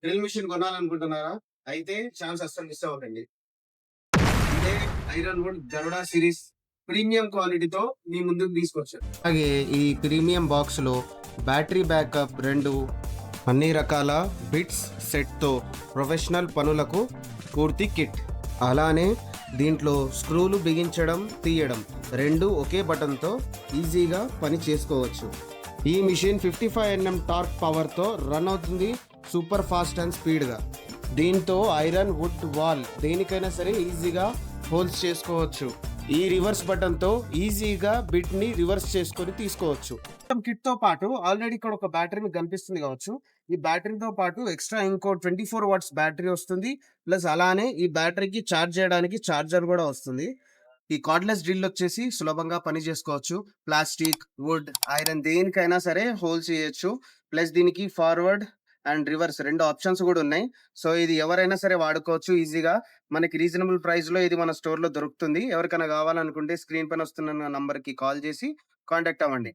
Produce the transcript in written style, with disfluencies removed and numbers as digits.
Drill machine కొనాలనుకుంటున్నారా? అయితే chance అస్సలు miss అవ్వకండి. ఇదే iron wood Garuda series premium క్వాలిటీతో మీ ముందుకు తీసుకొచ్చాను. అలాగే ఈ ప్రీమియం బాక్స్‌లో బ్యాటరీ బ్యాకప్ 2 అన్ని రకాల బిట్స్ సెట్‌తో ప్రొఫెషనల్ పనులకు పూర్తి కిట్. అలానే దీంట్లో స్క్రూలు బిగించడం, తీయడం 2 ఒకే బటన్‌తో ఈజీగా పని చేసుకోవచ్చు. ఈ మిషన్ 55 Nm టార్క్ పవర్‌తో రన్ అవుతుంది. సూపర్ ఫాస్ట్ అండ్ స్పీడ్‌గా. దీంతో ఐరన్ వుడ్ వాల్ దేనికైనా సరే ఈజీగా హోల్స్ చేసుకోవచ్చు. ఈ రివర్స్ బటన్‌తో ఈజీగా బిట్‌ని రివర్స్ చేసుకొని తీసుకోవచ్చు. కిట్‌తో పాటు ఆల్రెడీ ఇక్కడ ఒక బ్యాటరీ మీకు కనిపిస్తుంది కావచ్చు. ఈ బ్యాటరీతో పాటు ఎక్స్ట్రా ఇంకో 24 వాట్స్ బ్యాటరీ వస్తుంది. ప్లస్ అలానే ఈ బ్యాటరీకి ఛార్జ్ చేయడానికి ఛార్జర్ కూడా వస్తుంది. ఈ కార్డ్‌లెస్ డ్రిల్ వచ్చేసి సులభంగా పని చేసుకోవచ్చు. ప్లాస్టిక్, వుడ్, ఐరన్ దేనికైనా సరే హోల్స్ చేయొచ్చు. ప్లస్ దీనికి ఫార్వర్డ్ అండ్ రివర్స్ 2 ఆప్షన్స్ కూడా ఉన్నాయి. సో ఇది ఎవరైనా సరే వాడుకోవచ్చు ఈజీగా. మనకి రీజనబుల్ ప్రైస్‌లో ఇది మన స్టోర్‌లో దొరుకుతుంది. ఎవరికైనా కావాలనుకుంటే స్క్రీన్ పైన వస్తున్న నంబర్‌కి కాల్ చేసి కాంటాక్ట్ అవ్వండి.